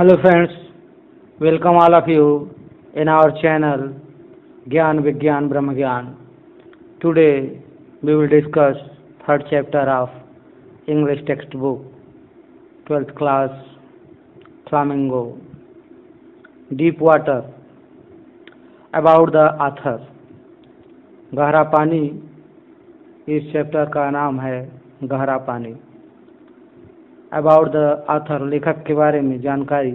Hello friends, welcome all of you in our channel Gyan Vigyan Brahma Gyan. Today we will discuss third chapter of English textbook 12th class Flamingo Deep Water. About the author. गहरा पानी इस chapter का नाम है गहरा पानी। About the author, लेखक के बारे में जानकारी।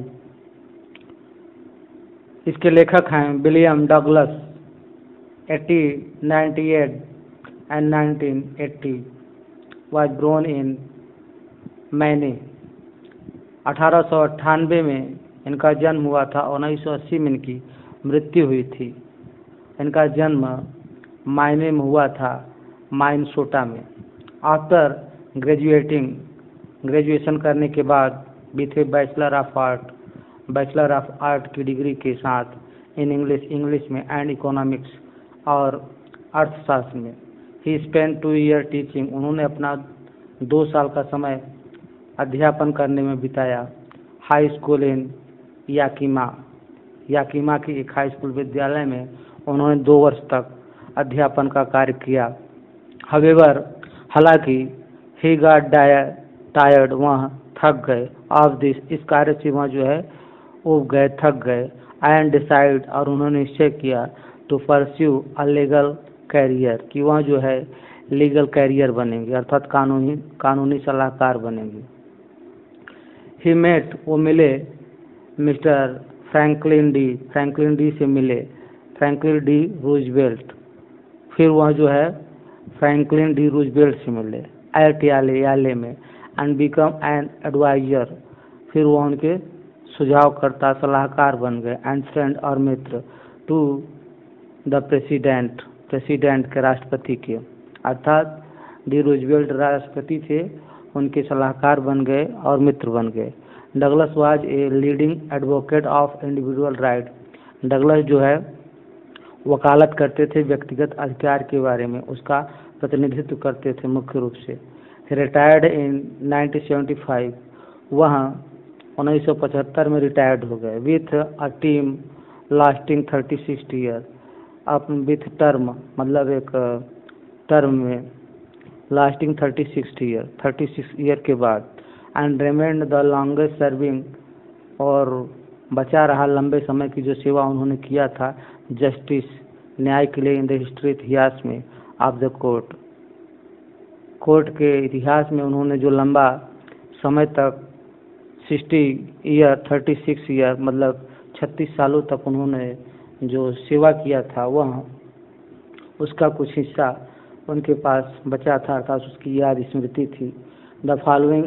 इसके लेखक हैं William Douglas, 1898 and 1980, was born in Maine. 1898 में इनका जन्म हुआ था और 1980 में इनकी मृत्यु हुई थी। इनका जन्म मायने में हुआ था, माइनसोटा में। आफ्टर ग्रेजुएशन करने के बाद विथ बैचलर ऑफ आर्ट की डिग्री के साथ इन इंग्लिश में एंड इकोनॉमिक्स और अर्थशास्त्र में। ही स्पेंड 2 ईयर टीचिंग, उन्होंने अपना 2 साल का समय अध्यापन करने में बिताया। हाई स्कूल इन याकीमा की एक हाई स्कूल विद्यालय में उन्होंने 2 वर्ष तक अध्यापन का कार्य किया। हवेवर, हालांकि ही गॉट टायर्ड, वह थक गए। ऑफ दिस, इस कार्य से वह जो है ऊब गए, थक गए। एंड डिसाइड, और उन्होंने निश्चय किया to pursue a legal career, कि वह जो है लीगल कैरियर बनेंगे, अर्थात कानूनी सलाहकार बनेंगे। ही मेट, वो मिले मिस्टर फ्रैंकलिन डी से मिले, फ्रैंकलिन डी रूजवेल्ट। फिर वह जो है फ्रैंकलिन डी रूजवेल्ट से मिले एट याले में। एंड बिकम एन एडवाइजर, फिर वह उनके सुझावकर्ता, सलाहकार बन गए। एंड फ्रेंड, और मित्र, टू द प्रेसिडेंट के, राष्ट्रपति के, अर्थात डी रूजवेल्ट राष्ट्रपति थे, उनके सलाहकार बन गए और मित्र बन गए। Douglas was a leading advocate of individual right, Douglas जो है वकालत करते थे व्यक्तिगत अधिकार के बारे में, उसका प्रतिनिधित्व करते थे मुख्य रूप से। रिटायर्ड इन 1975, वह 1975 में रिटायर्ड हो गए। With a team lasting 36 year, अब विथ टर्म मतलब एक टर्म में, लास्टिंग 36 ईयर के बाद। And remained the longest serving, और बचा रहा लंबे समय की जो सेवा उन्होंने किया था जस्टिस, न्याय के लिए, इन द हिस्ट्री, इतिहास में, ऑफ द कोर्ट के इतिहास में उन्होंने जो लंबा समय तक 36 ईयर मतलब 36 सालों तक उन्होंने जो सेवा किया था, वह उसका कुछ हिस्सा उनके पास बचा था, अर्थात उसकी याद स्मृति थी। द फॉलोइंग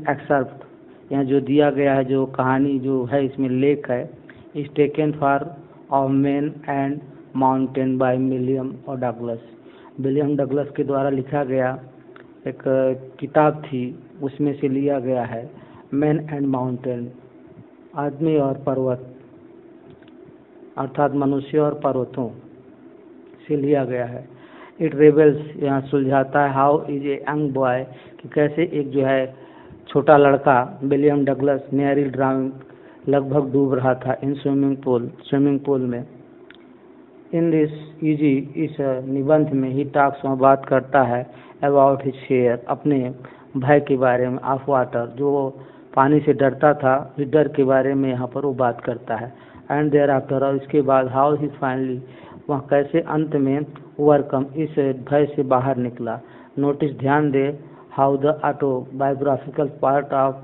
एक्सर्प्ट, यहाँ जो दिया गया है, जो कहानी जो है इसमें लेख है, is taken for of man and mountain by William Douglas के द्वारा लिखा गया एक किताब थी, उसमें से लिया गया है। मैन एंड माउंटेन, आदमी और पर्वत, अर्थात मनुष्य और पर्वतों से लिया गया है। इट रिवेल्स, यहाँ सुलझाता है, how is a young boy, कि कैसे एक जो है छोटा लड़का विलियम डगलस नियरली ड्राउनिंग, लगभग डूब रहा था, इन स्विमिंग पूल में। इन दिस इस निबंध में ही टॉक्स में बात करता है अबाउट हिज फेयर, अपने भय के बारे में, ऑफ वाटर, जो पानी से डरता था, इस डर के बारे में यहाँ पर वो बात करता है। एंड देयर आफ्टर, और इसके बाद हाउ ही फाइनली, वह कैसे अंत में ओवरकम, इस भय से बाहर निकला। नोटिस, ध्यान दे, how the autobiographical part of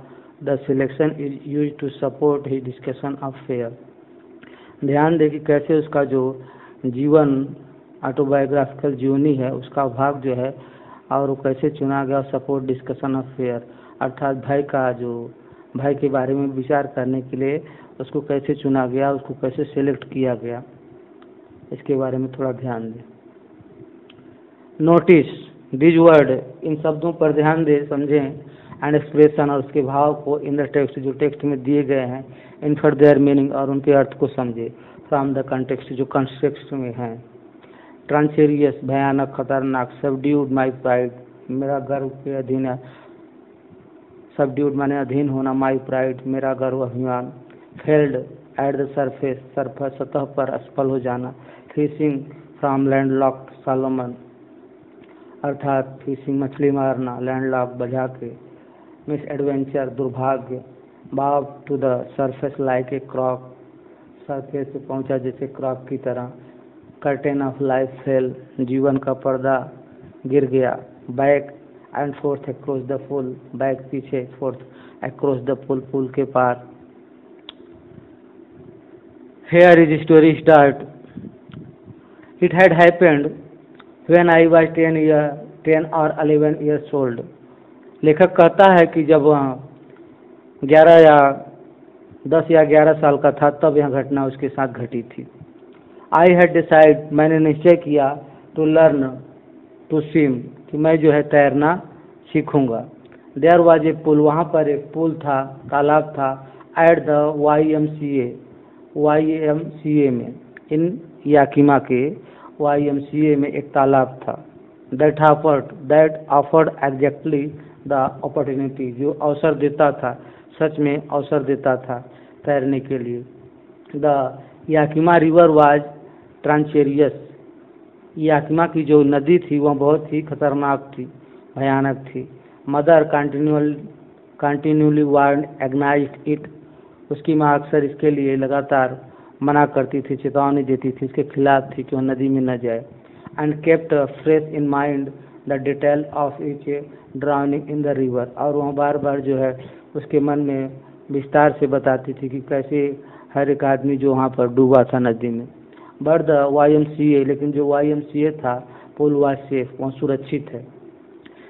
the selection is use to support his discussion of fear. ध्यान दे कि कैसे उसका जो जीवन, ऑटोबायोग्राफिकल जीवनी है, उसका भाग जो है, और वो कैसे चुना गया, सपोर्ट डिस्कशन ऑफ फेयर, अर्थात भय के बारे में विचार करने के लिए उसको कैसे चुना गया, उसको कैसे सेलेक्ट किया गया, इसके बारे में थोड़ा ध्यान दें। नोटिस दिस वर्ड, इन शब्दों पर ध्यान दें, समझें। एंड एक्सप्रेशन, और उसके भाव को, इन द टेक्स्ट, जो टेक्स्ट में दिए गए हैं, इनफर देयर मीनिंग, और उनके अर्थ को समझे। फ्रॉम द कंटेक्स्ट, जो कंटेक्स्ट में है। ट्रांसेरियस, भयानक, खतरनाक। सबड्यूड माई प्राइड, मेरा गर्व के अधीन है। सबड्यूड माने अधीन होना, माई प्राइड मेरा गर्व अभिमान, फेल्ड एट द सरफेस सतह पर असफल हो जाना, fishing from land locked Salomon अर्थात फिशिंग मछली मारना, लैंड लॉक बजा के, मिस एडवेंचर दुर्भाग्य, bob to the surface like a cork surface से पहुंचा जैसे क्रॉक की तरह, कर्टेन ऑफ लाइफ फेल जीवन का पर्दा गिर गया, back and forth across the pool back पीछे, फोर्थ अक्रॉस द पुल पुल के पार। Here is story start. It had happened when I was 10 or 11 years old. लेखक कहता है कि जब 11 या 10 या 11 साल का था तब यह घटना उसके साथ घटी थी। I had decided मैंने निश्चय किया to learn to swim कि मैं जो है तैरना सीखूंगा। There was a pool वहाँ पर एक पुल था, तालाब था, at the YMCA में, इन याकिमा के YMCA में एक तालाब था। That offered exactly the opportunity जो अवसर देता था, सच में अवसर देता था तैरने के लिए। The Yakima river was treacherous Yakima की जो नदी थी वह बहुत ही खतरनाक थी, भयानक थी। मदर कंटिन्यूली वार्न एग्नाइज्ड इट उसकी माँ अक्सर इसके लिए लगातार मना करती थी, चेतावनी देती थी, इसके खिलाफ थी कि वह नदी में न जाए। And kept fresh in mind the detail of each drowning in the river और वह बार बार जो है उसके मन में विस्तार से बताती थी कि कैसे हर एक आदमी जो वहाँ पर डूबा था नदी में। बट द YMCA लेकिन जो YMCA था पुल वाज सेफ वहाँ सुरक्षित है।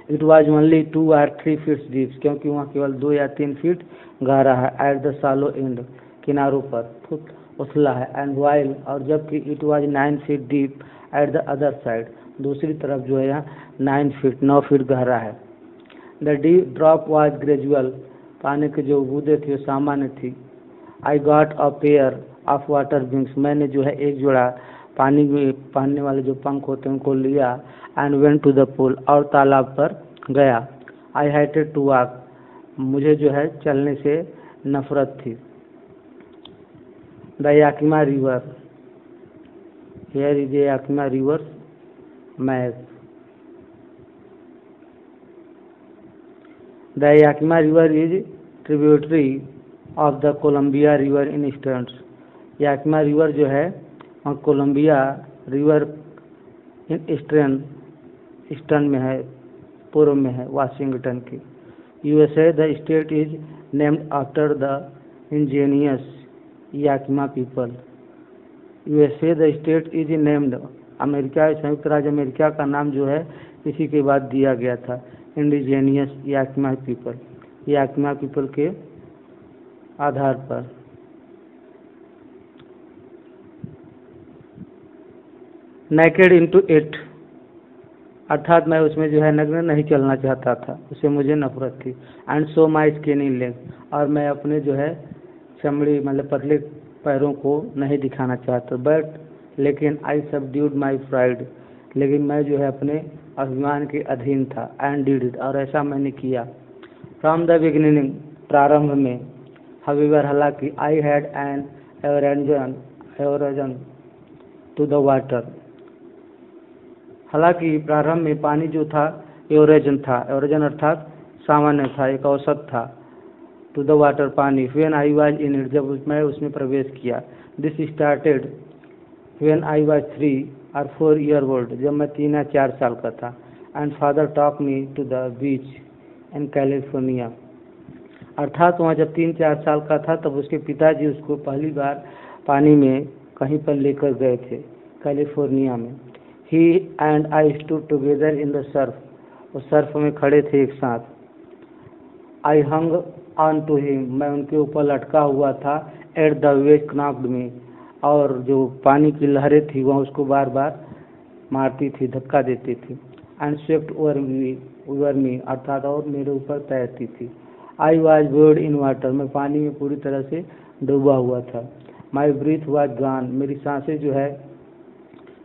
It was only 2 or 3 feet deep क्योंकि वहाँ केवल 2 या 3 फीट गहरा है। एट द शालो एंड किनारों पर फुट उथला है। एंड वाइल और जबकि it was 9 feet deep at the other side दूसरी तरफ जो है यहाँ 9 फीट गहरा है। The deep drop was gradual पानी की जो बूंदें थी वो सामान्य थी। I got a pair of water wings मैंने जो है एक जोड़ा पानी में पहनने वाले जो पंख होते हैं उनको लिया। And went to the pool और तालाब पर गया। आई हेटेड टू वॉक मुझे जो है चलने से नफरत थी। The Yakima river here is a Yakima river map. The Yakima river is tributary of the Columbia river in eastern Yakima river जो है वहाँ कोलंबिया रिवर इन ईस्टर्न में है, पूर्व में है वाशिंगटन की। USA the state is named after the Angénieux Yakima people. USA the state is named America संयुक्त राज्य अमेरिका का नाम जो है इसी के बाद दिया गया था indigenous Yakima people Yakima people के आधार पर। नेकेड इनटू इट अर्थात मैं उसमें जो है नग्न नहीं चलना चाहता था, उससे मुझे नफरत थी। And so my skinny leg और मैं अपने जो है चमड़ी मतलब पतले पैरों को नहीं दिखाना चाहता। बट लेकिन आई सबड्यूड माई प्राइड लेकिन मैं जो है अपने अभिमान के अधीन था। एंड डिड इट और ऐसा मैंने किया। फ्रॉम द बिगिनिंग प्रारंभ में। हाउएवर हालांकि I had an aversion to the water हालांकि प्रारंभ में पानी जो था एवरेजन था, एवरेजन अर्थात सामान्य था, एक औसत था। टू द वाटर पानी। When I was in it जब मैं उसमें प्रवेश किया। This started when I was 3 or 4 year old जब मैं 3 या 4 साल का था। And father talk me to the beach in California अर्थात वहाँ जब 3-4 साल का था तब उसके पिताजी उसको पहली बार पानी में कहीं पर लेकर गए थे कैलिफोर्निया में। He and I stood together in the surf वो सर्फ में खड़े थे एक साथ। I hung on to him मैं उनके ऊपर लटका हुआ था। At the wave knocked me और जो पानी की लहरें थी वह उसको बार बार मारती थी, धक्का देती थी। एंड स्वेप्ट ओवर मी अर्थात और मेरे ऊपर तैरती थी। I was bird in water मैं पानी में पूरी तरह से डूबा हुआ था। माई ब्रीथ वॉज गॉन मेरी सांसें जो है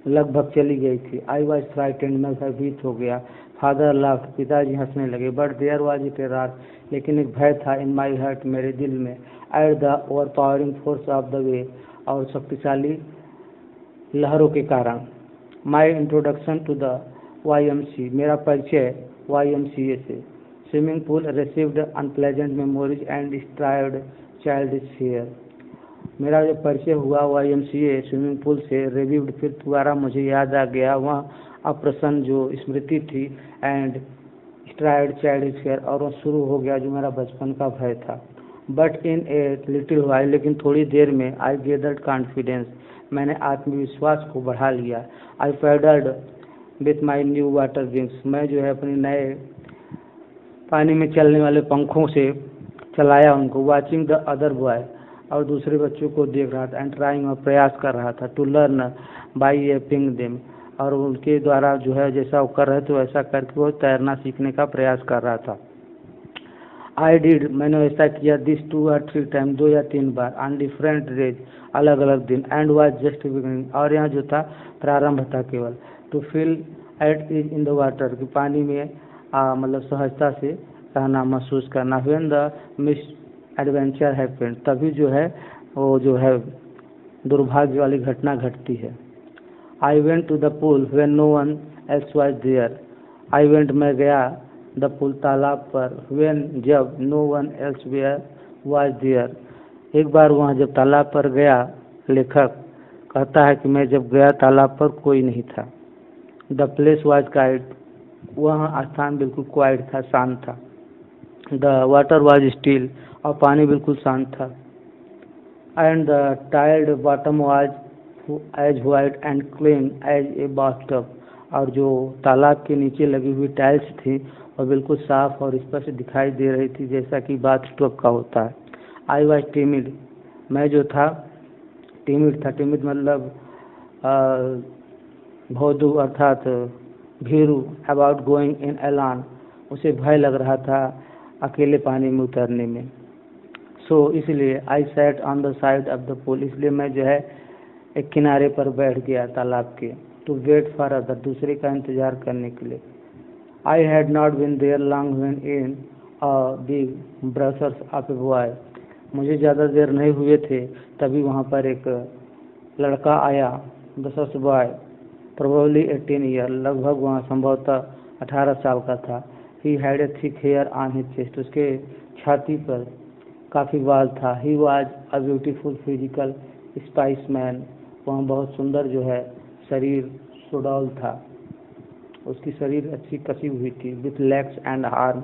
लगभग चली गई थी। आई वॉज फ्राइटेंड, मैं भयभीत हो गया। फादर लाफ्ड, पिताजी हंसने लगे। But there was a terror, लेकिन एक भय था। इन माई हार्ट, मेरे दिल में। At the overpowering force of the way, और शक्तिशाली लहरों के कारण। My introduction to the YMC, मेरा परिचय YMCA से। Swimming pool received unpleasant memories and strived childish fear, मेरा जो परिचय हुआ YMCA स्विमिंग पूल से, रिवीव्ड, फिर दोबारा मुझे याद आ गया वह अप्रसन्न जो स्मृति थी, एंड स्ट्राइड चाइल्डिश फियर, और वह शुरू हो गया जो मेरा बचपन का भय था। But in a little while, लेकिन थोड़ी देर में, आई गेदर्ड कॉन्फिडेंस, मैंने आत्मविश्वास को बढ़ा लिया। I paddled with my new water wings, मैं जो है अपने नए पानी में चलने वाले पंखों से चलाया उनको। वॉचिंग द अदर बॉय, और दूसरे बच्चों को देख रहा था। एंड ट्राइंग, और प्रयास कर रहा था। To learn by aping them, और उनके द्वारा जो है जैसा वो कर रहे थे वैसा करके वो तैरना सीखने का प्रयास कर रहा था। आई डिड, मैंने ऐसा किया। दिस 2 or 3 टाइम, 2 या 3 बार। ऑन डिफरेंट डेज, अलग अलग दिन। एंड वाज जस्ट बिगिनिंग, और यहाँ जो था प्रारंभ था केवल। To feel at ease in the water, कि पानी में मतलब सहजता से रहना, महसूस करना। When the misadventure happened, तभी जो है वो जो है दुर्भाग्य वाली घटना घटती है। I went to the pool when no one else was there, I went, मैं गया, द पूल, तालाब पर, व्हेन, जब, no one else were was there, एक बार वहाँ जब तालाब पर गया, लेखक कहता है कि मैं जब गया तालाब पर कोई नहीं था। द प्लेस वाज क्वाइट, वह स्थान बिल्कुल क्वाइट था, शांत था। द वाटर वाज स्टिल, और पानी बिल्कुल शांत था। And the tiled bottom was as white and clean as a bathtub, और जो तालाब के नीचे लगी हुई टाइल्स थी और बिल्कुल साफ और स्पष्ट दिखाई दे रही थी, जैसा कि बाथटब का होता है। आई वाज टिमिड, मैं जो था टिमिड था। टिमिड मतलब भौदू अर्थात भीरू। अबाउट गोइंग इन एलान, उसे भय लग रहा था अकेले पानी में उतरने में। सो इसलिए I sat on the side of the pool, इसलिए मैं जो है एक किनारे पर बैठ गया तालाब के। टू वेट फॉर अदर, दूसरे का इंतजार करने के लिए। I had not been there long when in big bruisers of a boy, मुझे ज़्यादा देर नहीं हुए थे तभी वहाँ पर एक लड़का आया। ब्रशर्स बॉय, प्रोबेबली 18 ईयर, लगभग वहाँ संभवतः 18 साल का था। He had a thick hair on his chest, उसके छाती पर काफ़ी बाल था। He was a beautiful physical spice man, वह बहुत सुंदर जो है शरीर सुडौल था, उसकी शरीर अच्छी कसी हुई थी। विथ लेग्स एंड आर्म,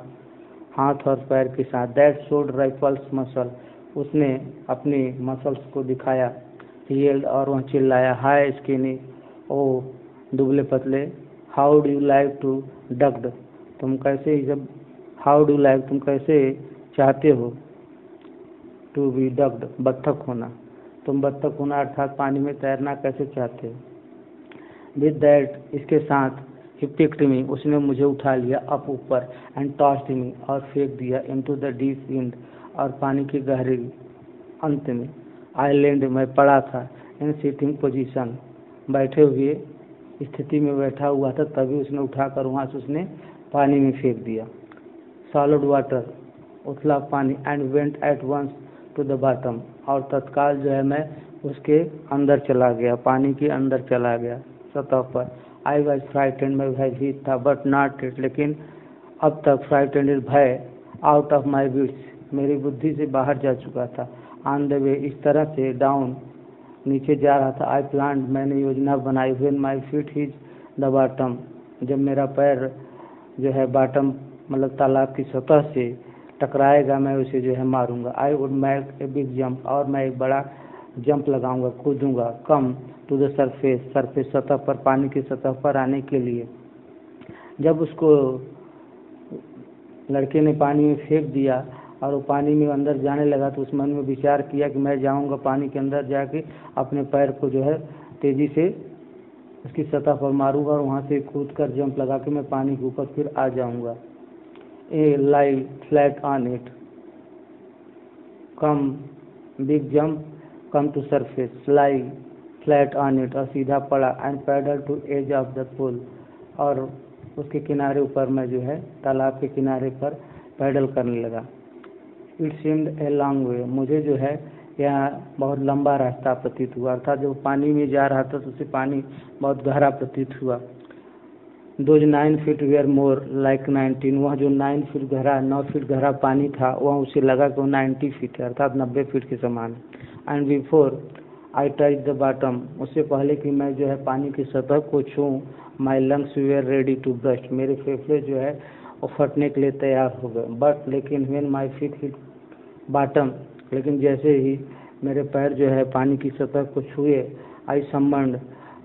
हाथ और पैर के साथ। दैट शोड राइफल्स मसल, उसने अपनी मसल्स को दिखाया। ही येल्ड, और वह चिल्लाया। हाय स्किनी, ओ दुबले पतले। How do you like to ducked, तुम कैसे, जब हाउ डू लाइक, तुम कैसे चाहते हो, टू बी डक्ड, बत्तख होना, तुम बत्तख होना अर्थात पानी में तैरना कैसे चाहते हो। विद दैट, इसके साथ, ही पिक्ड मी, उसने मुझे उठा लिया अप ऊपर। एंड टॉस्ड मी, और फेंक दिया। इनटू द डीप एंड, और पानी के गहरे अंत में। आइलैंड, मैं पड़ा था। इन सिटिंग पोजीशन, बैठे हुए स्थिति में बैठा हुआ था, तभी उसने उठाकर वहाँ से उसने पानी में फेंक दिया। सॉलिड वाटर, उथला पानी। And went at once to the bottom, और तत्काल जो है मैं उसके अंदर चला गया, पानी के अंदर चला गया, सतह पर। आई वॉज फ्राइटेंड, मैं भयभीत था। बट नॉट इट, लेकिन अब तक फ्राइटेंड, भय, आउट ऑफ माई विट्स, मेरी बुद्धि से बाहर जा चुका था। ऑन द वे, इस तरह से, डाउन, नीचे जा रहा था। आई प्लान, मैंने योजना बनाई। When my feet his the bottom, जब मेरा पैर जो है बॉटम मतलब तालाब की सतह से टकराएगा, मैं उसे जो है मारूंगा। I would make a big jump, और मैं एक बड़ा जंप लगाऊंगा, कूदूंगा। Come to the surface, surface सतह पर, पानी की सतह पर आने के लिए। जब उसको लड़के ने पानी में फेंक दिया और वो पानी में अंदर जाने लगा, तो उस मन में विचार किया कि मैं जाऊंगा पानी के अंदर, जाके अपने पैर को जो है तेजी से उसकी सतह पर मारूंगा, और वहाँ से कूद कर जंप लगा के मैं पानी के ऊपर फिर आ जाऊंगा। A lie flat on it, come big jump, come to surface, lie flat on it, और सीधा पड़ा, and paddle to edge of the pool, और उसके किनारे ऊपर मैं जो है तालाब के किनारे पर पैडल करने लगा। It seemed a long way, मुझे जो है यहाँ बहुत लंबा रास्ता प्रतीत हुआ, अर्थात जब पानी में जा रहा था तो उसे पानी बहुत गहरा प्रतीत हुआ। Those 9 feet were more like 19, वह जो 9 फीट गहरा 9 फीट गहरा पानी था वह उसे लगा कि वो 90 फीट है, अर्थात 90 फीट के समान। And before I touch the bottom, उससे पहले कि मैं जो है पानी की सतह को छूँ, my lungs were ready to burst, मेरे फेफड़े जो है वो फटने के लिए तैयार हो गए। बट लेकिन when my feet hit bottom, लेकिन जैसे ही मेरे पैर जो है पानी की सतह को छुए, आई सम्मन्ड,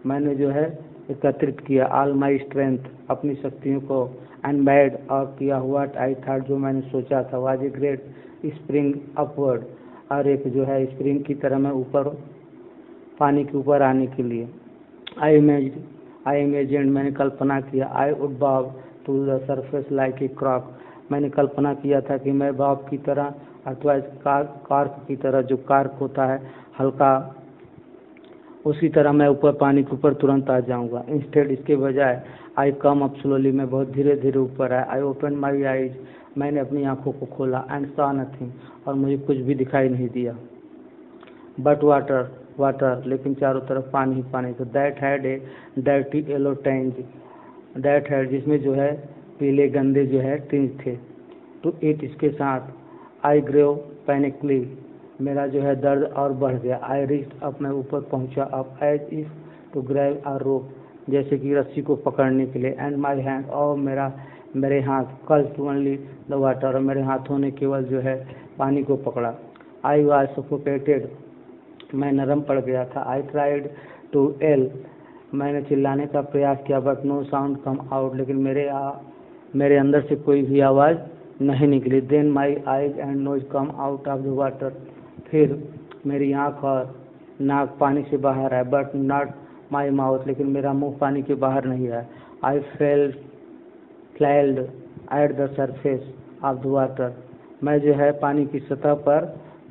मैंने जो है एकत्रित किया, ऑल माई स्ट्रेंथ, अपनी शक्तियों को, एंड मैड, और किया व्हाट आई थॉट, जो मैंने सोचा था, was a great spring upward, और एक जो है स्प्रिंग की तरह मैं ऊपर पानी के ऊपर आने के लिए। आई इमेजिन, मैंने कल्पना किया, I would bob to the surface like a cork, मैंने कल्पना किया था कि मैं बॉब की तरह अथवा कार्क की तरह, जो कार्क होता है हल्का, उसी तरह मैं ऊपर पानी के ऊपर तुरंत आ जाऊंगा। इंस्टेड, इसके बजाय, आई कम अप स्लोली, मैं बहुत धीरे धीरे ऊपर आया। आई ओपन माई आईज, मैंने अपनी आंखों को खोला, एंड सॉ नथिंग, और मुझे कुछ भी दिखाई नहीं दिया। बट वाटर, लेकिन चारों तरफ पानी ही पानी था। That had a dirty yellow टेंज, that had, जिसमें जो है पीले गंदे जो है टिंज थे। टू इट, इसके साथ। आई ग्रो पैनिकली, मेरा जो है दर्द और बढ़ गया। आई रिच्ड अप, मैं ऊपर पहुंचा, up as if to grab a rope, जैसे कि रस्सी को पकड़ने के लिए। एंड माई हैंड, और मेरे हाथ, कल्स्ड ओनली द वाटर, और मेरे हाथों ने केवल जो है पानी को पकड़ा। आई वाज सफोकेटेड, मैं नरम पड़ गया था। आई ट्राइड टू एल, मैंने चिल्लाने का प्रयास किया, but no sound come out, लेकिन मेरे अंदर से कोई भी आवाज़ नहीं निकली। Then my eyes and nose come out of the water, फिर मेरी आँख और नाक पानी से बाहर आए, बट नॉट माई माउथ, लेकिन मेरा मुंह पानी के बाहर नहीं आया। I flailed at the surface of the water, मैं जो है पानी की सतह पर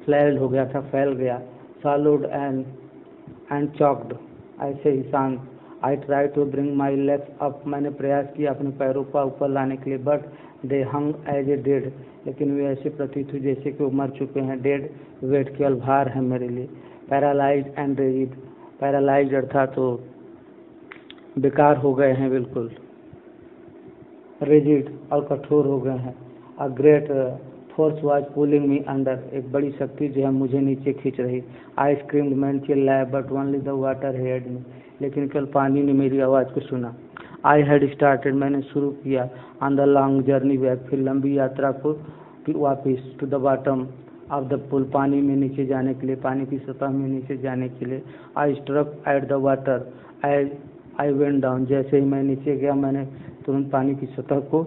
फ्लैल्ड हो गया था, फैल गया। सॉलिड एंड चॉक्ड, ऐसे ही शांत। I try to bring my legs up, मैंने प्रयास किया अपने पैरों को ऊपर लाने के लिए, but they hung as a dead, लेकिन वे ऐसे प्रतीत हुए जैसे कि वो मर चुके हैं। डेड वेट, केवल भार है मेरे लिए। पैरालाइज एंड रिजिड, पैरालाइज अर्थात तो बेकार हो गए हैं बिल्कुल, रिजिड और कठोर हो गए हैं। A great force was pulling me under, एक बड़ी शक्ति जो है मुझे नीचे खींच रही। आई स्क्रीम्ड, मैंने चिल्लाया, but only the water heard me, लेकिन कल पानी ने मेरी आवाज़ को सुना। आई हैड स्टार्टेड, मैंने शुरू किया, on the long journey back, फिर लंबी यात्रा को वापिस, to the bottom of the pool, पानी में नीचे जाने के लिए, पानी की सतह में नीचे जाने के लिए। I struck at the water as I went down, जैसे ही मैं नीचे गया मैंने तुरंत पानी की सतह को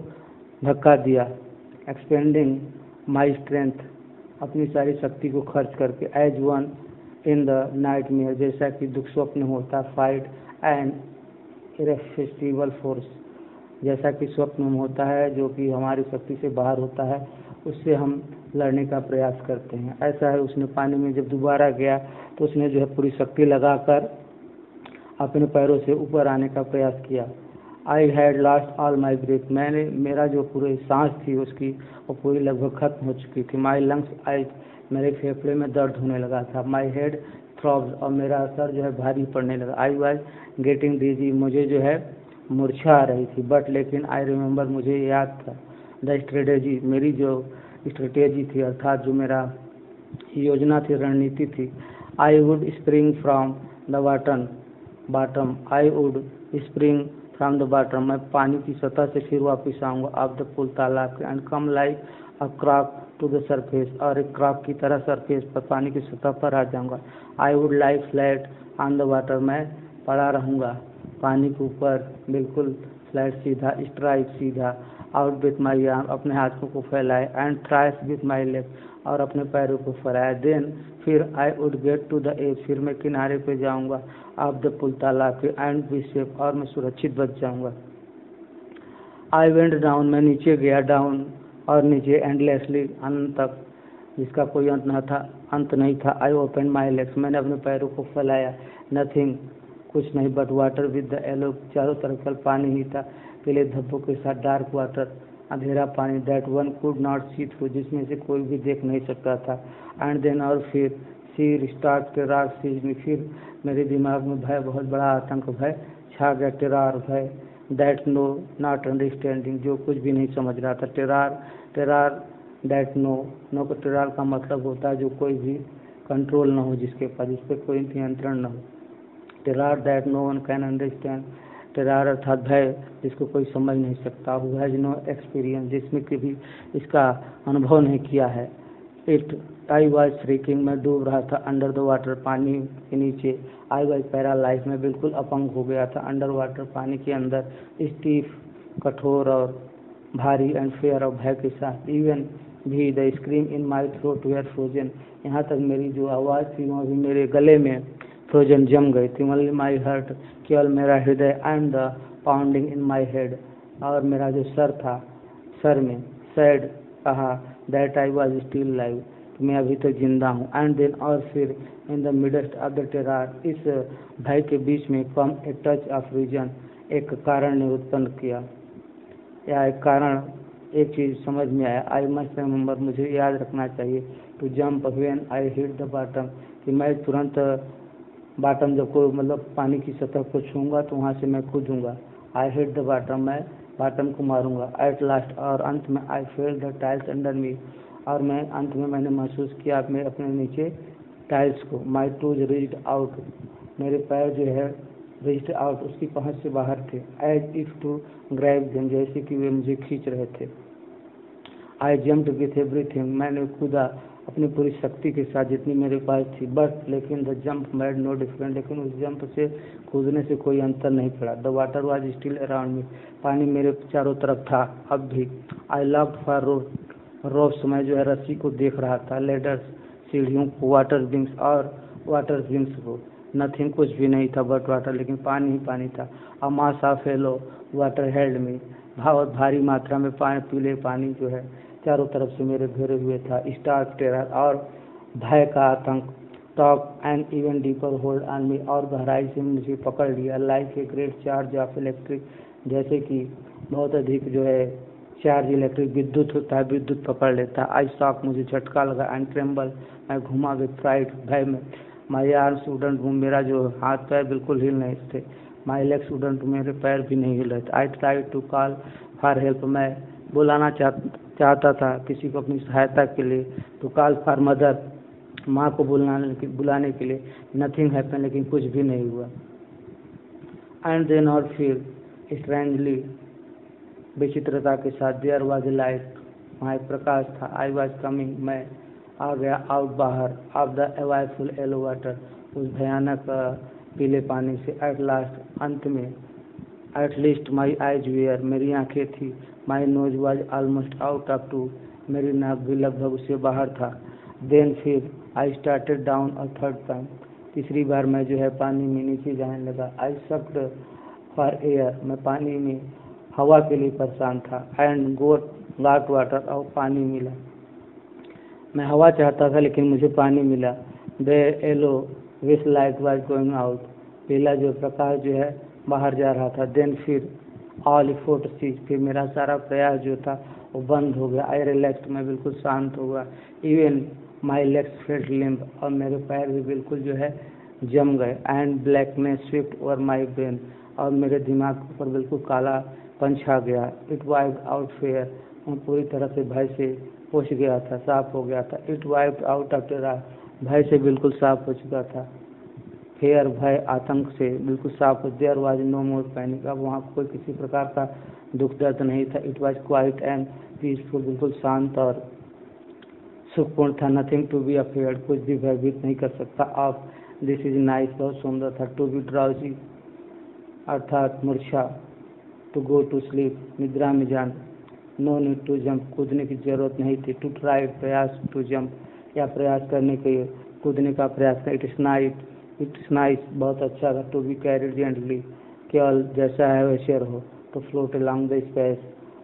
धक्का दिया। एक्सपेंडिंग माई स्ट्रेंथ, अपनी सारी शक्ति को खर्च करके। As one in the night में, जैसा कि दुख स्वप्न होता। फाइट एंड इरेसिस्टिबल फोर्स, जैसा कि स्वप्न में होता है जो कि हमारी शक्ति से बाहर होता है, उससे हम लड़ने का प्रयास करते हैं, ऐसा है। उसने पानी में जब दोबारा गया तो उसने जो है पूरी शक्ति लगाकर अपने पैरों से ऊपर आने का प्रयास किया। I had lost all my breath, मेरा जो पूरी सांस थी उसकी वो पूरी लगभग खत्म हो चुकी थी। माई लंग्स आइज, मेरे फेफड़े में दर्द होने लगा था। माई हेड थ्रॉब्स, और मेरा सर जो है भारी पड़ने लगा। आई वाज गेटिंग डिजी, मुझे जो है मूर्छा आ रही थी। बट लेकिन आई रिमेंबर, मुझे याद था, द स्ट्रेटेजी, मेरी जो स्ट्रेटेजी थी, अर्थात जो मेरा योजना थी, रणनीति थी। I would spring from the bottom, I would spring from the bottom, मैं पानी की सतह से फिर वापस आऊँगा, ऑफ द पुल, तालाब के, and come like a cork to the surface, और एक क्रॉक की तरह सरफेस पर, पानी की सतह पर आ जाऊँगा। I would lie flat on the water, मैं पड़ा रहूँगा पानी के ऊपर, बिल्कुल फ्लैट, सीधा, स्ट्राइक, सीधा। आउट विथ माई आर्म, अपने हाथों को फैलाए, and thrice with my leg, और अपने पैरों को फैलाया। देन फिर I would get to the edge, फिर मैं किनारे पे जाऊँगा, ऑफ द पुल, तालाब के, एंड बी सेफ, और मैं सुरक्षित बच जाऊँगा। आई वेंट डाउन, मैं नीचे गया, डाउन और नीचे, एंडलेसली, अनंत तक। जिसका कोई अंत नहीं था। आई ओपन माई लेग्स, मैंने अपने पैरों को फैलाया। नथिंग, कुछ नहीं, but water with the yellow, चारों तरफ कल पानी ही था, पीले धब्बों के साथ। डार्क वाटर, अंधेरा पानी, that one could not see through, जिसमें से कोई भी देख नहीं सकता था। एंड देन, और फिर सी स्टार्ट टेरार सीज मी, फिर मेरे दिमाग में भय, बहुत बड़ा आतंक भय छा गया। टेरार, भय, दैट नो नॉट अंडरस्टैंडिंग, जो कुछ भी नहीं समझ रहा था। टेरार दैट नो को टेरार का मतलब होता है जो कोई भी कंट्रोल न हो, जिसके पास, जिस पर कोई नियंत्रण न हो। Terror that no one can understand, terror अर्थात भय जिसको कोई समझ नहीं सकता। हु हैज नो एक्सपीरियंस, जिसमें कभी इसका अनुभव नहीं किया है। आई वॉज श्रीकिंग, मैं डूब रहा था अंडर द वाटर, पानी के नीचे। आई वॉज पैरालाइज, मैं बिल्कुल अपंग हो गया था अंडर वाटर, पानी के अंदर। स्टीफ, कठोर और भारी, एंड फेयर और भय के साथ। इवन भी the scream in my throat were frozen, यहाँ तक मेरी जो आवाज़ थी वहाँ भी मेरे गले में फ्रोजन जम गई थी। ओनली माई हार्ट, केवल मेरा हृदय। And the pounding in my head, और मेरा जो सर था, सर में सैड कहा, that I was still live, मैं अभी तक जिंदा हूँ। एंड देन, और फिर in the midst of the terror, इस भय के बीच में come a touch of reason, एक कारण ने उत्पन्न किया, या एक कारण, एक चीज़ समझ में आया। आई मस्ट रिमेंबर, मुझे याद रखना चाहिए। To jump when I hit the bottom, कि मैं तुरंत बॉटम जब को मतलब पानी की सतह को छूँगा तो वहाँ से मैं कूदूँगा। आई हिट द बॉटम, मैं बॉटम को मारूंगा। एट लास्ट, और अंत में, I fell the tiles under me, और मैं अंत में मैंने महसूस किया मैं अपने नीचे टाइल्स को। माई टूज रीच्ड आउट, मेरे पैर जो है रीच्ड आउट, उसकी पहुँच से बाहर थे। As if to grab them, जैसे कि वे मुझे खींच रहे थे। आई जम्प्ड विथ एवरीथिंग, मैंने कूदा अपनी पूरी शक्ति के साथ जितनी मेरे पास थी। बट लेकिन the jump made no difference, लेकिन उस जंप से कूदने से कोई अंतर नहीं पड़ा। The water was still around me, पानी मेरे चारों तरफ था अब भी। आई लव्ड फॉर रोप्स, मैं जो है रस्सी को देख रहा था। लेडर्स, सीढ़ियों को। वाटर विंग्स को। नथिंग, कुछ भी नहीं था बट वाटर, लेकिन पानी ही पानी था। A mass of yellow water held me, बहुत भारी मात्रा में पीले पानी जो है चारों तरफ से मेरे घेरे हुए था। स्टार्क टेरर, और भय का आतंक। Talk and even deeper hold on me, और गहराई से मुझे पकड़ लिया। Like a great charge of electric, जैसे कि बहुत अधिक जो है चार्ज इलेक्ट्रिक विद्युत होता है, विद्युत पकड़ लेता है। आई शॉक, मुझे झटका लगा। एंड ट्रेम्बल, मैं घुमा विद फ्राइट, भय में। माई आर्म्स वुडंट मूव, मेरा जो हाथ पैर बिल्कुल हिल नहीं थे। माई लेग्स वुडंट, मेरे पैर भी नहीं हिल रहे थे। I try to call for help, मैं बुलाना चाहता था किसी को अपनी सहायता के लिए। टू कॉल फॉर मदर, माँ को बुलाने के लिए। नथिंग हैपन, लेकिन कुछ भी नहीं हुआ। एंड देन, और फिर स्ट्रेंजली, विचित्रता के साथ, देयर वाज लाइट, वहाँ एक प्रकाश था। आई वाज कमिंग, मैं आ गया। आउट, बाहर। Of the awful yellow water, उस भयानक पीले पानी से। एट लास्ट, अंत में। At least my eyes were, मेरी आंखें थी। My nose was almost out of too, मेरी नाक भी लगभग उससे बाहर था। देन, फिर I started down a third time, तीसरी बार मैं जो है पानी में नीचे जाने लगा। आई सक्ड फॉर एयर, मैं पानी में हवा के लिए परेशान था। एंड गॉट वाटर, और पानी मिला। मैं हवा चाहता था लेकिन मुझे पानी मिला। The yellow wish light was going out, पीला जो प्रकाश जो है बाहर जा रहा था। देन, फिर ऑल इफोर्ट सीज, फिर मेरा सारा प्रयास जो था वो बंद हो गया। आई रिलैक्स्ड, मैं बिल्कुल शांत हो गया। Even my legs felt limp, और मेरे पैर भी बिल्कुल जो है जम गए। And blackness Swift over my brain, और मेरे दिमाग पर बिल्कुल काला पंछा गया। इट वाइप्ड आउट फेयर, मैं पूरी तरह से भय से पोछ गया था, साफ हो गया था। It wiped out of terror, भय से बिल्कुल साफ हो चुका था। फेयर, भय, आतंक से बिल्कुल साफ हो। There was no more panic, अब वहाँ कोई किसी प्रकार का दुख दर्द नहीं था। It was quiet and peaceful, बिल्कुल शांत और सुखपूर्ण था। नथिंग टू बी अफेयर्ड, कुछ भी भयभीत नहीं कर सकता। ऑफ दिस इज नाइस, बहुत सुंदर था। टू बी ड्राउजी, अर्थात मूर्छा। टू गो टू स्लीप, निद्रा में जाना। नो नीड टू जंप, कूदने की जरूरत नहीं थी। टू ट्राई, प्रयास। टू जंप, या प्रयास करने के लिए, कूदने का प्रयास कर। इट्स नाइस, बहुत अच्छा था। टू बी कैरिड जेंटली, केवल जैसा है वैसे रहो। To float along the space,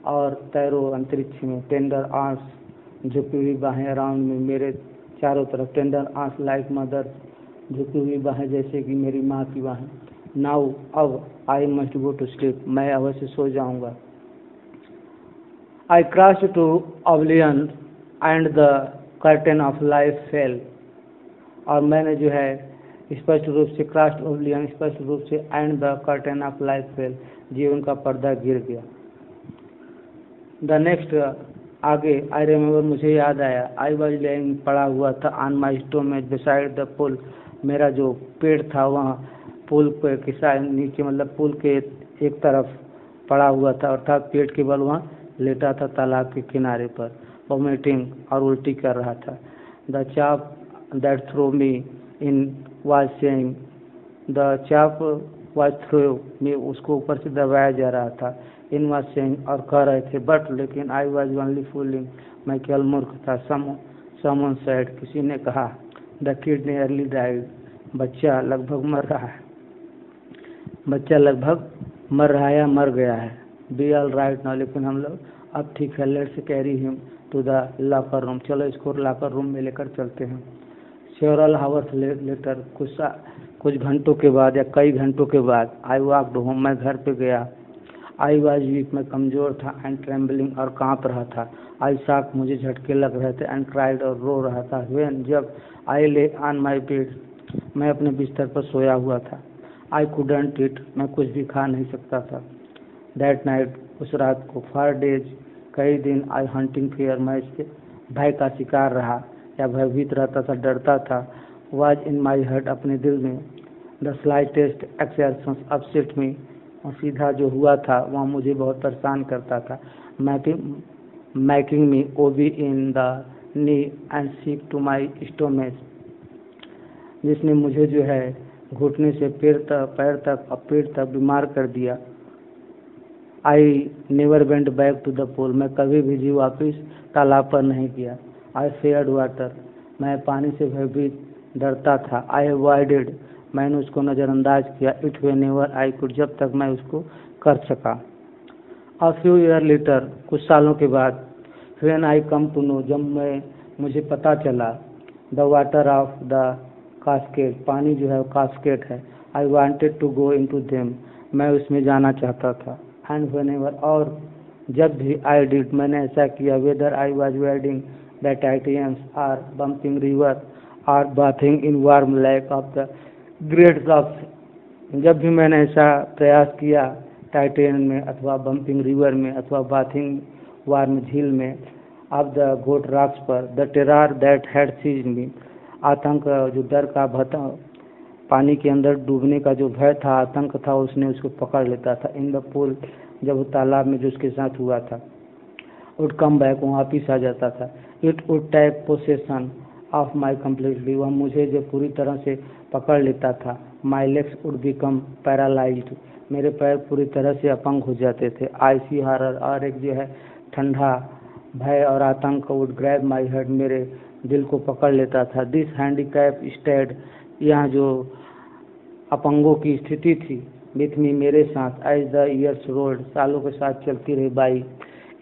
और तैरो अंतरिक्ष में। टेंडर आर्म्स, झुकी हुई बाहें अराउंड में, मेरे चारों तरफ। टेंडर आंख लाइक मदर, झुकी हुई बाहें जैसे कि मेरी माँ की बाहें। नाउ, अब I must go to sleep, मैं अवश्य सो जाऊंगा। I crossed to oblivion and the curtain of life fell, और मैंने जो है स्पष्ट रूप से क्रॉस्ड ऑब्लिवियन, स्पष्ट रूप से and the curtain of life fail, जीवन का पर्दा गिर गया। द नेक्स्ट, आगे, आई रिमेम्बर, मुझे याद आया, आई वॉज लेइंग, पड़ा हुआ था, ऑन माई स्टोमेच बिसाइड द पुल, मेरा जो पेड़ था वहाँ पुल के साइड नीचे, मतलब पुल के एक तरफ पड़ा हुआ था, अर्थात पेट के बल वहाँ लेटा था तालाब के किनारे पर, वोमिटिंग, और उल्टी कर रहा था। The chap that throw me in was saying, the chap was throw me, उसको ऊपर से दबाया जा रहा था, इन वाज सेइंग, और कह रहे थे, बट लेकिन, आई वाज ओनली फूलिंग, मैं केवल मूर्ख था। समवन सेड, किसी ने कहा, द किड नियरली डाइड, बच्चा लगभग मर रहा है, बच्चा लगभग मर रहा है या मर गया है। बी ऑल राइट नाउ, लेकिन हम लोग अब ठीक है। Let's carry him to the locker room, चलो इसको लॉकर रूम में लेकर चलते हैं। सेवरल हावर्स लेटर, कुछ घंटों के बाद या कई घंटों के बाद, आई वॉकड होम, मैं घर पे गया। आई वाज वीक, मैं कमजोर था, एंड ट्रेम्बलिंग, और कांप रहा था। आई शॉक, मुझे झटके लग रहे थे, एंड क्राइड, और रो रहा था। व्हेन, जब, आई ले ऑन माई बेड, मैं अपने बिस्तर पर सोया हुआ था। आई कुडंट ईट, मैं कुछ भी खा नहीं सकता था। दैट नाइट, उस रात को, फॉर डेज, कई दिन, आई हंटिंग फियर, मैं इसके भय का शिकार रहा या भयभीत रहता था, डरता था। वाज इन माई हार्ट, अपने दिल में। द स्लाइटेस्ट एक्सर्शन अपसेट मी, और सीधा जो हुआ था वह मुझे बहुत परेशान करता था। मैकिंग मी ओबी in the knee and sick to my stomach, जिसने मुझे जो है घुटने से पैर तक और पेट तक बीमार कर दिया। I never went back to the pool, मैं कभी भी जी वापिस तालाब पर नहीं गया। आई फेयर्ड वाटर, मैं पानी से भयभीत डरता था। आई अवॉइडेड, मैंने उसको नज़रअंदाज किया। इट व्हेनेवर आई कुड, जब तक मैं उसको कर सका। अ फ्यू ईयर लेटर, कुछ सालों के बाद, when I come to know, जब मुझे पता चला, the water of the casket, पानी जो है वो कास्केट है। I wanted to go into them, मैं उसमें जाना चाहता था। एंड व्हेनेवर, और जब भी, आई डिड, मैंने ऐसा किया। Whether I was wading the titans or bumping river or bathing in warm lake of the great of, जब भी मैंने ऐसा प्रयास किया टाइटेन में, अथवा बम्पिंग रिवर में, अथवा बाथिंग वार्म झील में, ऑफ द गोट रॉक्स पर, the terror that had seized me, आतंक, जो डर का पानी के अंदर डूबने का जो भय था, आतंक था, उसने उसको पकड़ लेता था। इन द पूल, जब वो तालाब में जो उसके साथ हुआ था, वुड कम बैक, वो वापिस आ जाता था। It would take possession of my completely, वह मुझे जो पूरी तरह से पकड़ लेता था। My legs would become paralysed, मेरे पैर पूरी तरह से अपंग हो जाते थे। आईसी हॉरर, और एक जो है ठंडा भय और आतंक, वुड ग्रैब माई हेड, मेरे दिल को पकड़ लेता था। दिस हैंडीकैप स्टेड, यहाँ जो अपंगों की स्थिति थी, विथ मी, मेरे साथ, एज द ईयर्स रोल्ड, सालों के साथ चलती रही, by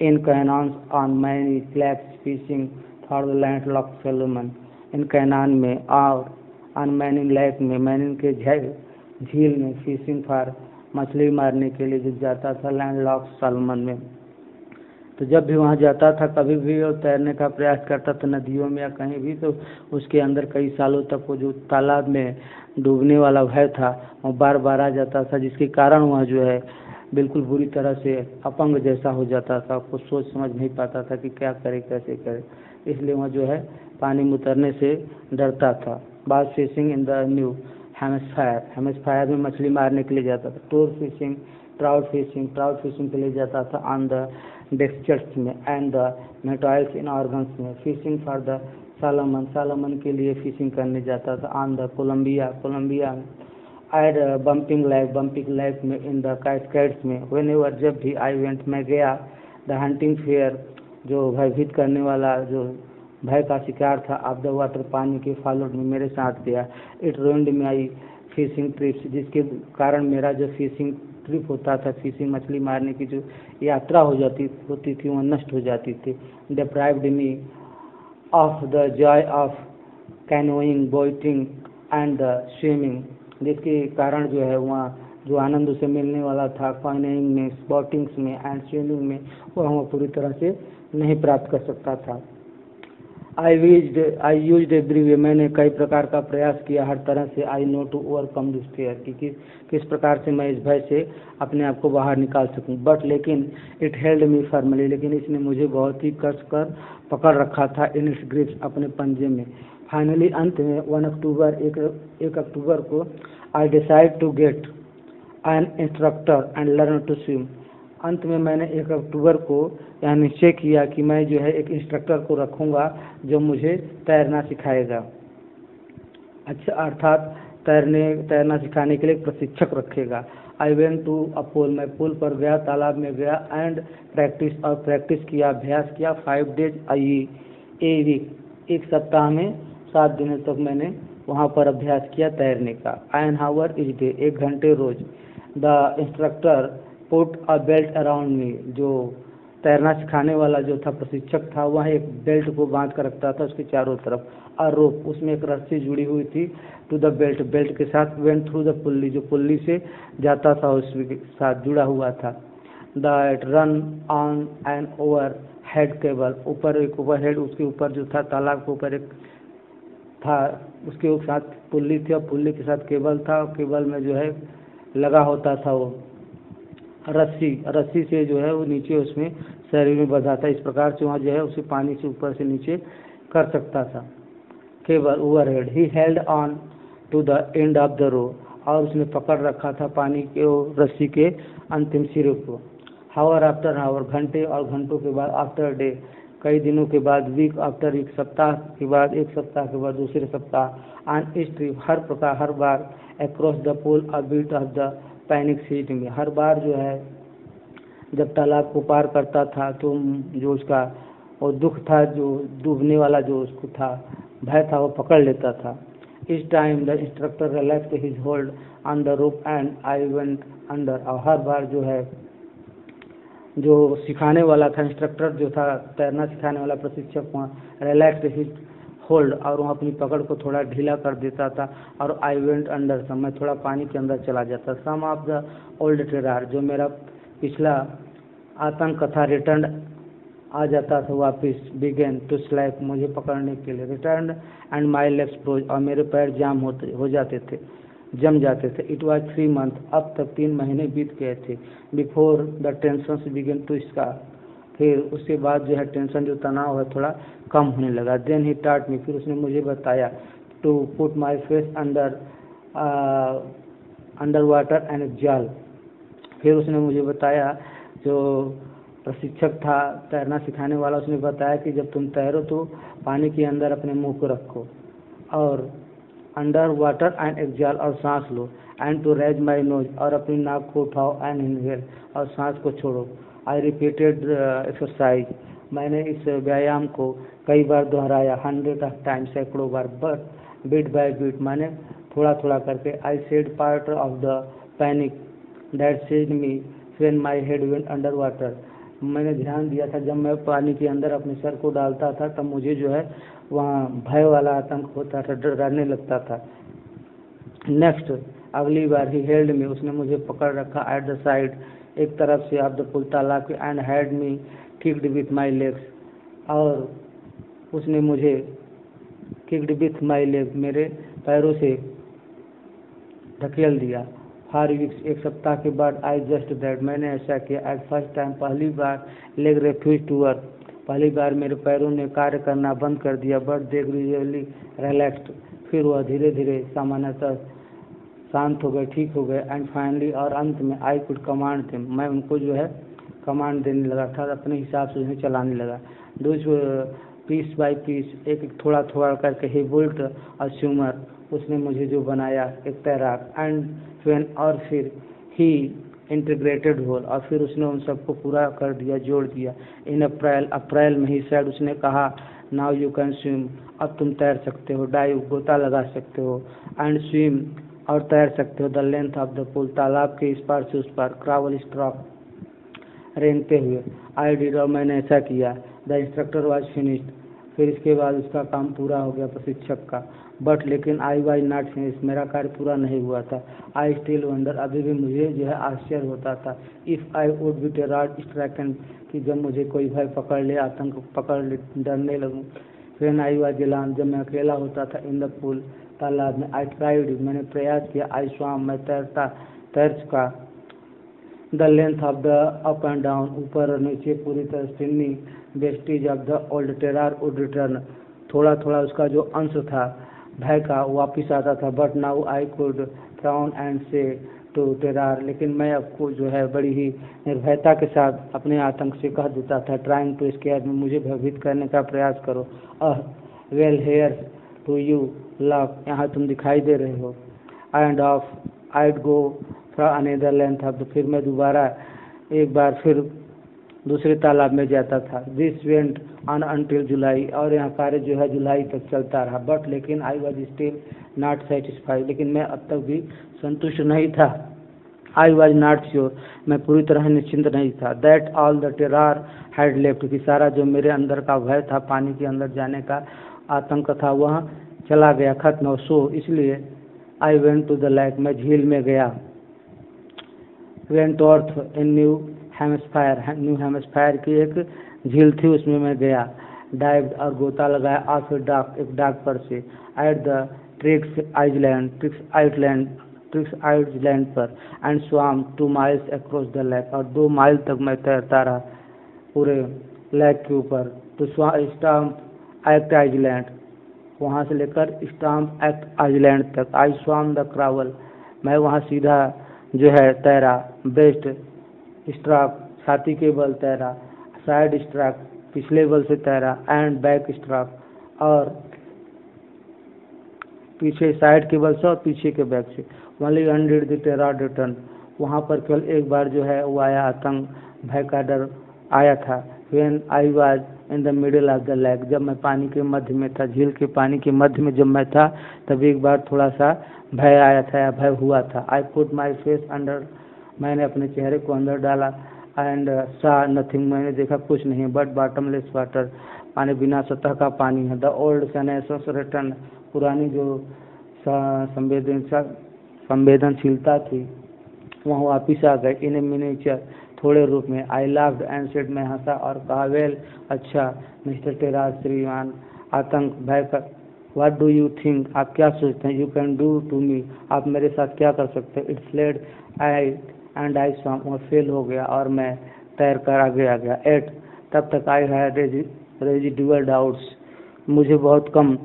in canyon on many flags fishing for the land lock salmon, in canyon में और ऑन मैनिंग लेक में, मैनिंग के झील में, फिशिंग फॉर, मछली मारने के लिए जो जाता था लैंड लॉक सैल्मन में। तो जब भी वहाँ जाता था, कभी भी वो तैरने का प्रयास करता था नदियों में या कहीं भी, तो उसके अंदर कई सालों तक वो जो तालाब में डूबने वाला भय था वो बार बार आ जाता था, जिसके कारण वह जो है बिल्कुल बुरी तरह से अपंग जैसा हो जाता था। कुछ सोच समझ नहीं पाता था कि क्या करे, कैसे करे, इसलिए वह जो है पानी में उतरने से डरता था। बाज फिशिंग इन द न्यू हेमिस्फायर, हेमिस्फायर में मछली मारने के लिए जाता था। टोर फिशिंग, ट्राउट फिशिंग के लिए जाता था। ऑन द डेस्चर्स में, एंड द मेटॉइल्स इन ऑर्गन्स में, फिशिंग फॉर द सालमन के लिए फिशिंग करने जाता था। ऑन द कोलंबिया में, एड बम्पिंग लेक में, इन द कैस्केड्स में, व्हेनेवर, जब भी, आई वेंट, मैं गया। द हंटिंग फेयर, जो भयभीत करने वाला, जो भय का शिकार था, ऑफ द वाटर, पानी के, फॉलोड में, मेरे साथ गया। It ruined my fishing trips, जिसके कारण मेरा जो फिशिंग ट्रिप होता था, फिशिंग मछली मारने की जो यात्रा होती थी, वह नष्ट हो जाती थी। Deprived me of the Joy of canoeing, boating and the swimming, जिसके कारण जो है वहाँ जो आनंद उसे मिलने वाला था कैनोइंग में, बोटिंग्स में एंड स्विमिंग में, वो हम पूरी तरह से नहीं प्राप्त कर सकता था। आई यूज्ड एवरी वे, मैंने कई प्रकार का प्रयास किया हर तरह से। I know to overcome this fear, कि किस प्रकार से मैं इस भय से अपने आप को बाहर निकाल सकूं। बट लेकिन इट हेल्ड मी फर्मली, लेकिन इसने मुझे बहुत ही कस कर पकड़ रखा था इन इट्स ग्रिप्स, अपने पंजे में। फाइनली अंत में 1 अक्टूबर को I decide to get an instructor and learn to swim. अंत में मैंने 1 अक्टूबर को यह निश्चय किया कि मैं जो है एक इंस्ट्रक्टर को रखूँगा जो मुझे तैरना सिखाएगा। अच्छा, अर्थात तैरना सिखाने के लिए एक प्रशिक्षक रखेगा। I went to a pool, मैं पूल पर गया, तालाब में गया एंड प्रैक्टिस किया, अभ्यास किया। 5 डेज ए वीक, 1 सप्ताह में 7 दिनों तक मैंने वहाँ पर अभ्यास किया तैरने का। एन हावर इच डे, 1 घंटे रोज। The instructor put a belt around me, जो तैरना सिखाने वाला जो था प्रशिक्षक था, वह एक बेल्ट को बांध कर रखता था उसके चारों तरफ। अ रोप, उसमें एक रस्सी जुड़ी हुई थी टू द बेल्ट, बेल्ट के साथ। वेंट थ्रू द पुल्ली, जो पुल्ली से जाता था उसके साथ जुड़ा हुआ था। That run on an over head cable, ऊपर एक ओवर हेड, उसके ऊपर जो था तालाब के ऊपर एक था, उसके साथ पुल्ली थी और पुल्ली के साथ केबल था। और केबल में जो है लगा होता था वो रस्सी से जो है वो नीचे उसमें शरीर में बंधा था। इस प्रकार से वहाँ जो है उसे पानी से ऊपर से नीचे कर सकता था। Cable overhead, he held on to the end of the row, और उसने पकड़ रखा था पानी के रस्सी के अंतिम सिरे को। हावर आफ्टर हावर, घंटे और घंटों के बाद। आफ्टर डे, कई दिनों के बाद। वीक आफ्टर वीक, सप्ताह के बाद एक सप्ताह के बाद दूसरे सप्ताह। ऑन ईच ट्रिप, हर बार। Across the pole a bit of the panic seat में, हर बार जो है जब तालाब को पार करता था तो जो उसका वो दुख था, जो डूबने वाला जो उसको था भय था, वो पकड़ लेता था। इस time the instructor relaxed his hold on the rope and I went under, और हर बार जो है जो सिखाने वाला था, इंस्ट्रक्टर जो था तैरना सिखाने वाला प्रशिक्षक, वहाँ रिलैक्स्ड हिज होल्ड, और वहाँ अपनी पकड़ को थोड़ा ढीला कर देता था। और आई वेंट अंडर, मैं थोड़ा पानी के अंदर चला जाता। सम ऑफ द ओल्ड टेरार, जो मेरा पिछला आतंक था, रिटर्न आ जाता था वापस। बिगेन टू स्लैप, मुझे पकड़ने के लिए। Return and my legs froze, और मेरे पैर जम जाते थे। इट वॉज 3 मंथ, अब तक 3 महीने बीत गए थे। Before the tension began to scar, फिर उसके बाद जो है टेंशन, जो तनाव है, थोड़ा कम होने लगा। देन ही टाट मी, फिर उसने मुझे बताया to put my face under water and जाल, फिर उसने मुझे बताया, जो प्रशिक्षक था तैरना सिखाने वाला, उसने बताया कि जब तुम तैरो तो पानी के अंदर अपने मुंह को रखो और अंडर वाटर एंड एक्जाल, और सांस लो। And to raise my nose, और अपनी नाक को उठाओ एंड इनहेल, और सांस को छोड़ो। आई रिपीटेड एक्सरसाइज, मैंने इस व्यायाम को कई बार दोहराया। 100 ऑफ टाइम, सैकड़ों बार। बट बिट बाय बिट, मैंने थोड़ा थोड़ा करके। I said part of the panic that said me when my head went under water, मैंने ध्यान दिया था जब मैं पानी के अंदर अपने सर को डालता था तब मुझे जो है वहाँ भय वाला आतंक होता था, डरने लगता था। नेक्स्ट, अगली बार ही हेल्ड मी, उसने मुझे पकड़ रखा एट द साइड, एक तरफ से ऑफ द पुल, तालाब के। And had me kicked with my legs, और उसने मुझे किक्ड विथ माई लेग, मेरे पैरों से धकेल दिया। 4 वीक्स, 1 सप्ताह के बाद। आई जस्ट दैट, मैंने ऐसा किया। एट फर्स्ट टाइम, पहली बार। लेग रेफ्यूज टू वर्क, पहली बार मेरे पैरों ने कार्य करना बंद कर दिया। बट दे ग्रेजुअली रिलैक्स्ड, फिर वह धीरे धीरे सामान्यतः शांत हो गए, ठीक हो गए। एंड फाइनली, और अंत में, आई कुड कमांड देम, मैं उनको जो है कमांड देने लगा था, अपने हिसाब से उन्हें चलाने लगा। डोज पीस बाय पीस, एक एक थोड़ा थोड़ा करके। ही बुल्ट और स्विमर, उसने मुझे जो बनाया एक तैराक। एंड वेन, और फिर ही इंटीग्रेटेड होल, और फिर उसने उन सबको पूरा कर दिया, जोड़ दिया। इन अप्रैल में ही सैड, उसने कहा, नाउ यू कैन स्विम, अब तुम तैर सकते हो। डाइव, गोता लगा सकते हो। एंड स्विम, और तैर सकते हो। The length of the pool, तालाब के इस पार से उस पार। क्रावल स्ट्रोक, रेंगते हुए। आई डिड, और मैंने ऐसा किया। द इंस्ट्रक्टर वॉज फिनिश्ड, फिर इसके बाद उसका काम पूरा हो गया प्रशिक्षक का। बट लेकिन आई वाज नॉट फिनिश, मेरा कार्य पूरा नहीं हुआ था। आई स्टिल वंडर, अभी भी मुझे जो है आश्चर्य होता था। If I would be terror stricken, कि जब मुझे कोई भय पकड़ ले, आतंक पकड़ ले, डरने लगूँ। व्हेन आई वाज अलोन, जब मैं अकेला होता था। इन द पूल, तालाब में। आई ट्राइड, मैंने प्रयास किया। आई स्वाम, मैं तैर चुका। The length of the up and down, ऊपर और नीचे पूरी तरह स्टिनी vestiges of the old terror would return, थोड़ा थोड़ा उसका जो अंश था भय का वापिस आता था। But now I could frown and से टू टेरर, लेकिन मैं आपको जो है बड़ी ही निर्भयता के साथ अपने आतंक से कह देता था। ट्राइंग टू स्केयर में, मुझे भयभीत करने का प्रयास करो। Well here to you love, यहाँ तुम दिखाई दे रहे हो। And of I'd go from another length of, फिर मैं दोबारा एक बार फिर दूसरे तालाब में जाता था। दिस वेंट ऑन अनटिल जुलाई, और यहाँ कार्य जो है जुलाई तक चलता रहा। बट लेकिन आई वॉज स्टिल नॉट सेटिस्फाइड, लेकिन मैं अब तक भी संतुष्ट नहीं था। आई वॉज नॉट श्योर, मैं पूरी तरह निश्चिंत नहीं था। That all the terror had left, कि सारा जो मेरे अंदर का भय था, पानी के अंदर जाने का आतंक था, वह चला गया, खत्म हो। सो इसलिए I went to the lake, मैं झील में गया। Went north in New Hampshire, New Hampshire की एक झील थी, उसमें मैं गया। डाइव, और गोता लगाया। ऑफ ए डाक, एक डाक पर से। एट द ट्रिक्स आइलैंड पर। And swam 2 miles across the lake, और 2 माइल तक मैं तैरता रहा पूरे लेक के ऊपर। टू स्टाम्प एक्ट आइलैंड, वहाँ से लेकर स्टाम्प एक्ट आइलैंड तक। आई स्वाम द क्रावल, मैं वहाँ सीधा जो है तैरा। बेस्ट स्ट्राक, छाती के बल तैरा। साइड स्ट्राक, पिछले बल से तैरा। एंड बैक स्ट्राक, और पीछे साइड के बल से और पीछे के बैक से। ओनली अनडिड द टेरर रिटर्न, वहाँ पर केवल एक बार जो है वो आया, आतंक भय का डर आया था। When I was in the middle of the lake, जब मैं पानी के मध्य में था, झील के पानी के मध्य में जब मैं था, तब एक बार थोड़ा सा भय आया था या भय हुआ था। I put my face under, मैंने अपने चेहरे को अंदर डाला। एंड सा नथिंग, मैंने देखा कुछ नहीं। बट बॉटमलेस वाटर, पानी बिना सतह का पानी है। द ओल्ड सेनेसस रिटर्न, पुरानी जो संवेदनशीलता थी वहाँ वापिस आ गए। इन ए मिनिएचर, थोड़े रूप में। आई लाफ्ड एंड सेड, मैं हंसा और कहा। वेल, अच्छा मिस्टर टेरर, श्रीमान आतंक भय का। व्हाट डू यू थिंक, आप क्या सोचते हैं। You can do to me, आप मेरे साथ क्या कर सकते हैं। It's led I and I swam, और फेल हो गया और मैं तैर कर आगे आ गया। एट, तब तक आई हैड रेजिडुअल डाउट्स, मुझे बहुत कम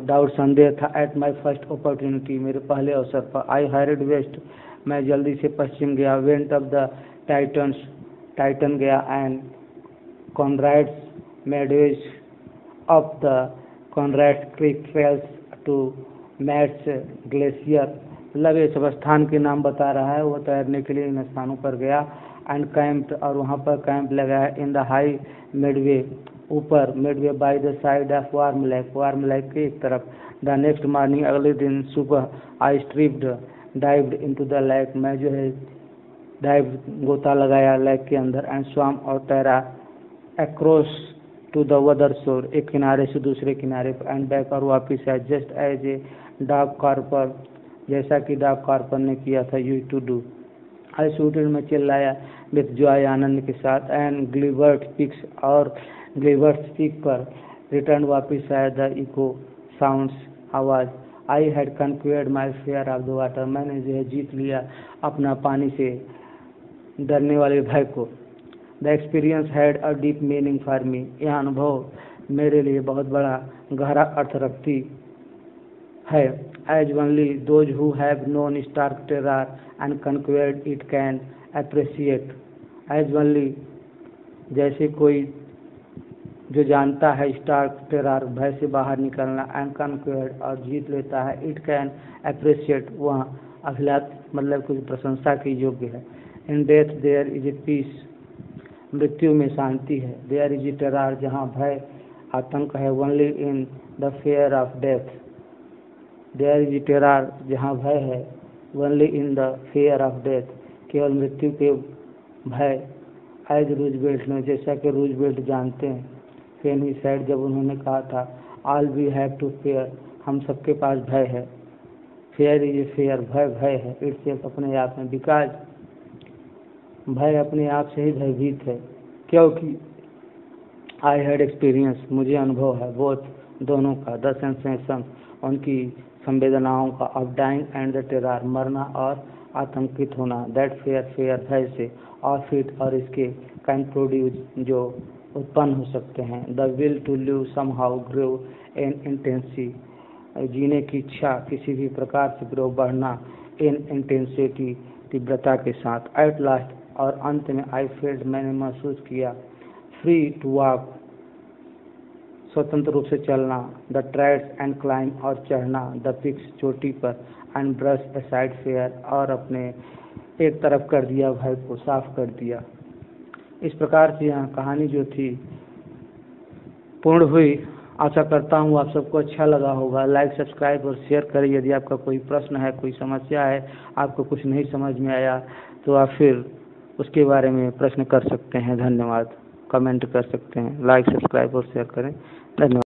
डाउट संदेह था। एट माई फर्स्ट अपॉर्चुनिटी, मेरे पहले अवसर पर। आई हैरिड वेस्ट, मैं जल्दी से पश्चिम गया। वेंट ऑफ द टाइटन गया। And Conrad's meadows off the Conrad Creek trails to Mats Glacier, मतलब ये सब स्थान के नाम बता रहा है, वो तैरने के लिए इन स्थानों पर गया। एंड कैंप्ड, और वहाँ पर कैंप लगाया। इन द हाई मिडवे, ऊपर Midway by the side of warm lake की एक तरफ। द नेक्स्ट मॉर्निंग, अगले दिन सुबह। आई डाइव्ड इनटू द लेक, मैं जो है डाइव, गोता लगाया लेक के अंदर। एंड स्वाम, और तैरा। अक्रॉस टू द अदर शोर, एक किनारे से दूसरे किनारे पर। एंड बैक, और वापिस है। Just as a dog carper, जैसा कि डॉग कार्पर ने किया था। You to do. I shooted, में चिल्लाया। विथ जॉय, आनंद के साथ। एंड ग्लीवर्ट पिक्स, और ग्लीवर्ट पीक पर। रिटर्न, वापिस आया। द इको साउंड्स, आवाज़। I had conquered my fear of the water, मैंने जो है जीत लिया अपना पानी से डरने वाले भय को। The experience had a deep meaning for me, यह अनुभव मेरे लिए बहुत बड़ा गहरा अर्थ रखती है। As only those who have known stark terror and conquered it can appreciate. As only, जैसे कोई जो जानता है स्टार्क टेरर, भय से बाहर निकलना। एंड कन्क्वेयर्ड, और जीत लेता है। इट कैन अप्रिशिएट, वह अभिलाष मतलब कुछ प्रशंसा के योग्य है। In death there is a peace, मृत्यु में शांति है। देयर इज ए टेरर, जहाँ भय आतंक है। Only in the fear of death, there is a terror, जहाँ भय है। Only in the fear of death, केवल मृत्यु के भय। एज रूजवेल्ट ने, जैसा कि रूजवेल्ट जानते हैं। when he said, जब उन्होंने कहा था, all we have to fear, हम सबके पास भय है, fear is a fear, भय है, itself अपने आप में, because भय अपने आप से ही भयभीत है, क्योंकि I had experience, मुझे अनुभव है, both दोनों का, the sensation, उनकी संवेदनाओं का, of dying and the terror, मरना और आतंकित होना, that fear भय से, of it और इसके, can produce, जो उत्पन्न हो सकते हैं, the will to live somehow grew in intensity, जीने की इच्छा किसी भी प्रकार से ग्रो बढ़ना, in intensity, तीव्रता के साथ, at last, और अंत में I felt, मैंने महसूस किया, free to walk, स्वतंत्र रूप से चलना, the trails and climb, और चढ़ना, the peaks, चोटी पर, and brush aside fear, और अपने एक तरफ कर दिया भय को, साफ कर दिया। इस प्रकार से यहाँ कहानी जो थी पूर्ण हुई। आशा करता हूँ आप सबको अच्छा लगा होगा। लाइक, सब्सक्राइब और शेयर करें। यदि आपका कोई प्रश्न है, कोई समस्या है, आपको कुछ नहीं समझ में आया, तो आप फिर उसके बारे में प्रश्न कर सकते हैं। धन्यवाद। कमेंट कर सकते हैं। लाइक, सब्सक्राइब और शेयर करें। धन्यवाद।